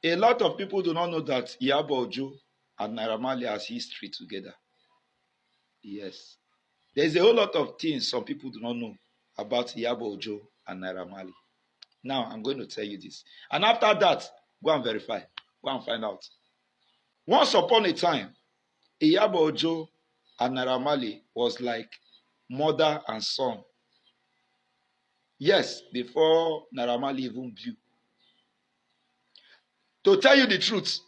A lot of people do not know that Iyabo and Naira Marley has history together. Yes. There's a whole lot of things some people do not know about Iyabo and Naira Marley. Now, I'm going to tell you this. And after that, go and verify. Go and find out. Once upon a time, Iyabo and Naira Marley was like mother and son. Yes, before Naira Marley even blew. To tell you the truth,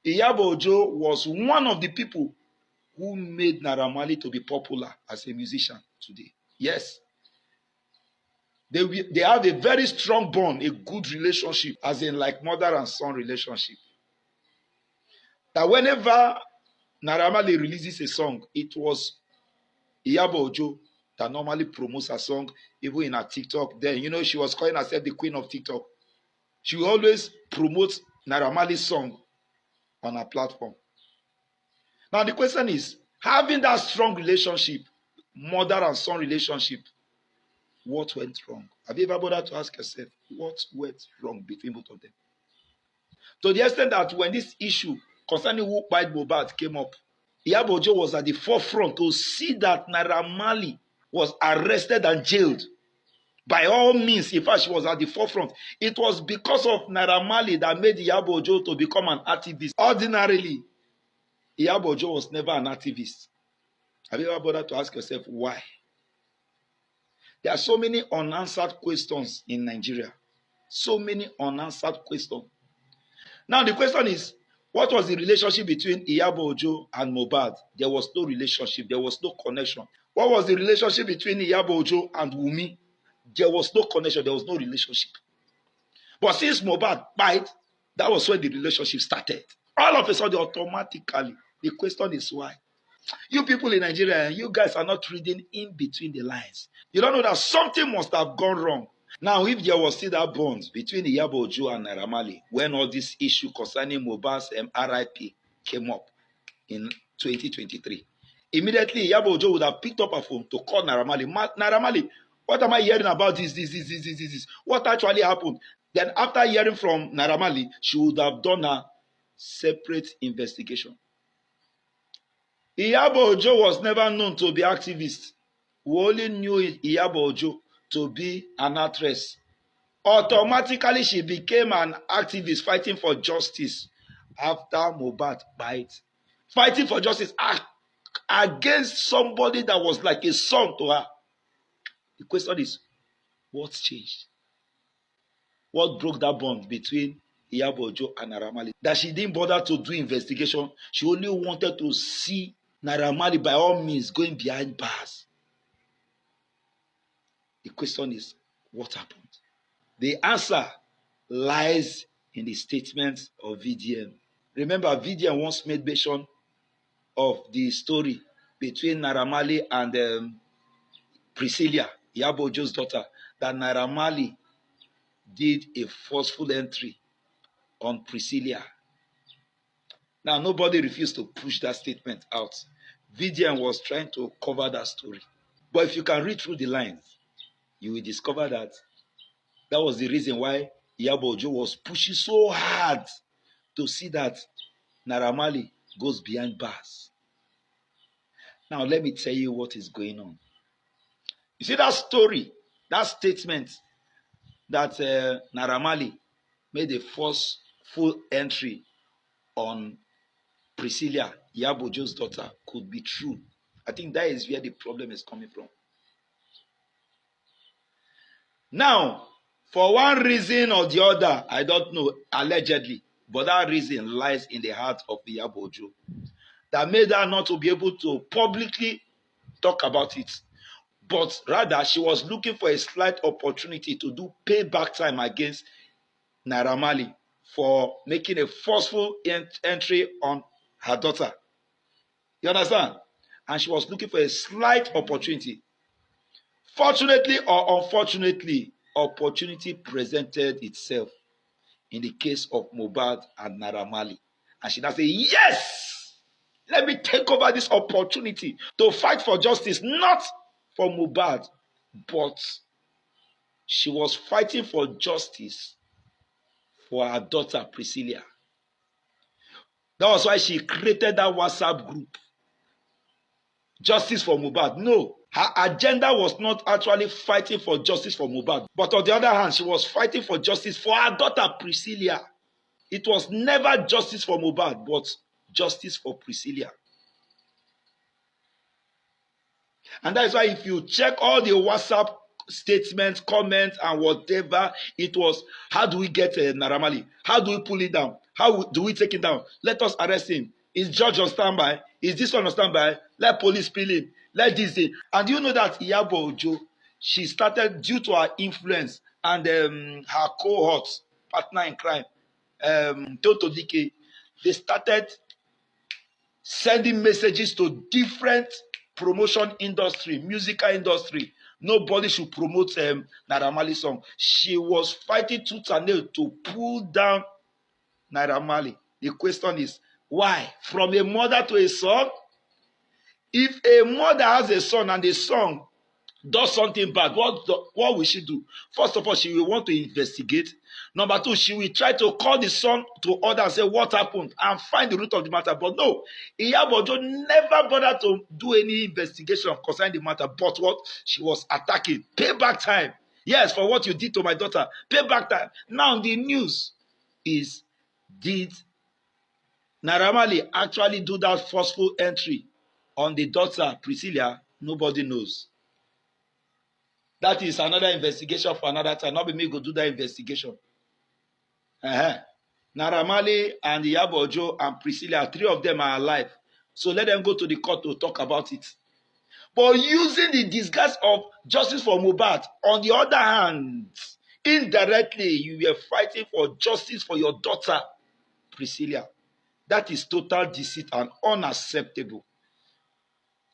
Iyabo was one of the people who made Naira Marley to be popular as a musician today. Yes. They have a very strong bond, a good relationship, as in like mother and son relationship. That whenever Naira Marley releases a song, it was Iyabo that normally promotes her song, even in her TikTok. Then, she was calling herself the queen of TikTok. She will always promote Naira Marley's song on her platform. Now, the question is, having that strong relationship, mother and son relationship, what went wrong? Have you ever bothered to ask yourself, what went wrong between both of them? To the extent that when this issue concerning who died Mohbad came up, Iyabo was at the forefront to see that Naira Marley was arrested and jailed. By all means, in fact, she was at the forefront. It was because of Naira Marley that made Iyabo to become an activist. Ordinarily, Iyabo was never an activist. Have you ever bothered to ask yourself why? There are so many unanswered questions in Nigeria. So many unanswered questions. Now the question is, what was the relationship between Iyabo and Mohbad? There was no relationship. There was no connection. What was the relationship between Iyabo and Wunmi? There was no connection. There was no relationship. But since Mohbad died, that was when the relationship started. All of a sudden, automatically, the question is why? You people in Nigeria, you guys are not reading in between the lines. You don't know that something must have gone wrong. Now, if there was still that bond between Iyabo and Naira Marley, when all this issue concerning Mohbad's RIP came up in 2023, immediately Iyabo would have picked up a phone to call Naira Marley. Naira Marley, what am I hearing about this? What actually happened? Then after hearing from Naira Marley, she would have done a separate investigation. Iyabo was never known to be activist. We only knew Iyabo to be an actress. Automatically, she became an activist fighting for justice after Mohbad died. Fighting for justice against somebody that was like a son to her. The question is, what changed? What broke that bond between Iyabo and Naira Marley? That she didn't bother to do investigation. She only wanted to see Naira Marley by all means going behind bars. The question is, what happened? The answer lies in the statement of VDM. Remember, VDM once made mention of the story between Naira Marley and Priscilla, Iyabo daughter, that Naira Marley did a forceful entry on Priscilla. Now, nobody refused to push that statement out. VDM was trying to cover that story. But if you can read through the lines, you will discover that that was the reason why Iyabo was pushing so hard to see that Naira Marley goes behind bars. Now, let me tell you what is going on. You see that story, that statement that Naira Marley made a forceful entry on Priscilla, Iyabo daughter, could be true. I think that is where the problem is coming from. Now, for one reason or the other, I don't know, allegedly, but that reason lies in the heart of Iyabo that made her not to be able to publicly talk about it. But rather, she was looking for a slight opportunity to do payback time against Naira Marley for making a forceful entry on her daughter. You understand? And she was looking for a slight opportunity. Fortunately or unfortunately, opportunity presented itself in the case of Mohbad and Naira Marley. And she now said, yes, let me take over this opportunity to fight for justice, not for Mohbad, but she was fighting for justice for her daughter Priscilla. That was why she created that WhatsApp group. Justice for Mohbad. No, her agenda was not actually fighting for justice for Mohbad. But on the other hand, she was fighting for justice for her daughter Priscilla. It was never justice for Mohbad, but justice for Priscilla. And that is why if you check all the WhatsApp statements, comments, and whatever, it was, how do we get Naira Marley? How do we pull it down? How do we take it down? Let us arrest him. Is judge on standby? Is this one on standby? Let police peel him. Let this thing. And do you know that Iyabo Ojo, she started, due to her influence and her cohorts, partner in crime, Toto Dike, they started sending messages to different promotion industry, musical industry. Nobody should promote Naira Marley song. She was fighting tooth and nail to pull down Naira Marley. The question is, why? From a mother to a son? If a mother has a son and the son does something bad, what will she do? First of all, she will want to investigate. Number two, she will try to call the son to order and say what happened and find the root of the matter. But no, Iyabo Ojo never bothered to do any investigation concerning the matter. But what? She was attacking. Payback time. Yes, for what you did to my daughter. Payback time. Now the news is, did Naira Marley actually do that forceful entry on the daughter Priscilla? Nobody knows. That is another investigation for another time. Not be me go do that investigation. Naira Marley and Iyabo Ojo and Priscilla, three of them are alive. So let them go to the court to talk about it. But using the disguise of justice for Mohbad, on the other hand, indirectly, you were fighting for justice for your daughter, Priscilla. That is total deceit and unacceptable.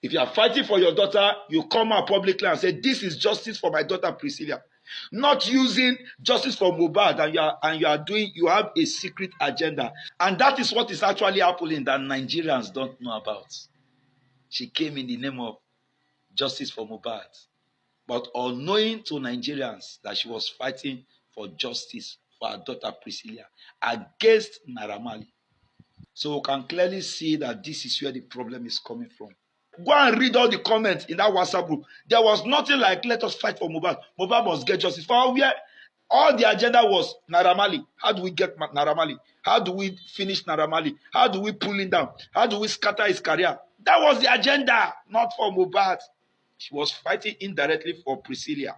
If you are fighting for your daughter, you come out publicly and say, this is justice for my daughter Priscilla. Not using justice for Mohbad, and you have a secret agenda. And that is what is actually happening that Nigerians don't know about. She came in the name of justice for Mohbad, but unknowing to Nigerians that she was fighting for justice for her daughter Priscilla against Naira Marley. So we can clearly see that this is where the problem is coming from. Go and read all the comments in that WhatsApp group. There was nothing like, let us fight for Mohbad. Mohbad must get justice. For where all the agenda was Naira Marley. How do we get Naira Marley? How do we finish Naira Marley? How do we pull him down? How do we scatter his career? That was the agenda, not for Mohbad. She was fighting indirectly for Priscilla.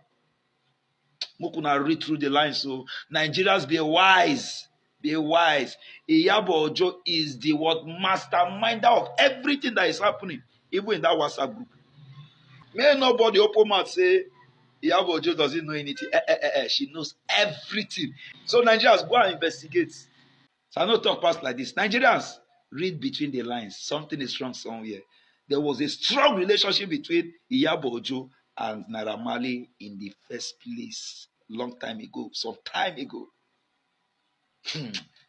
Mukuna read through the lines. So Nigerians, be wise. Be wise. Iyabo Ojo is the masterminder of everything that is happening, even in that WhatsApp group. May nobody open mouth say Iyabo Ojo doesn't know anything. She knows everything. So Nigerians, go and investigate. So I don't talk past like this. Nigerians, read between the lines. Something is wrong somewhere. There was a strong relationship between Iyabo Ojo and Naira Marley in the first place. Long time ago. Some time ago.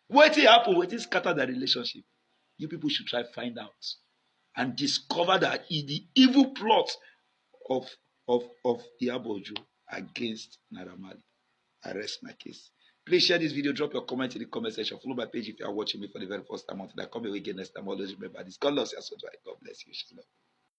What happened? What scatter the relationship? You people should try to find out and discover that the evil plot of Iyabo Ojo against Naira Marley. I rest my case. Please share this video. Drop your comment in the comment section. Follow my page if you are watching me for the very first time. Until I come away again next time, always remember this. God loves you so much. God bless you. Shalom.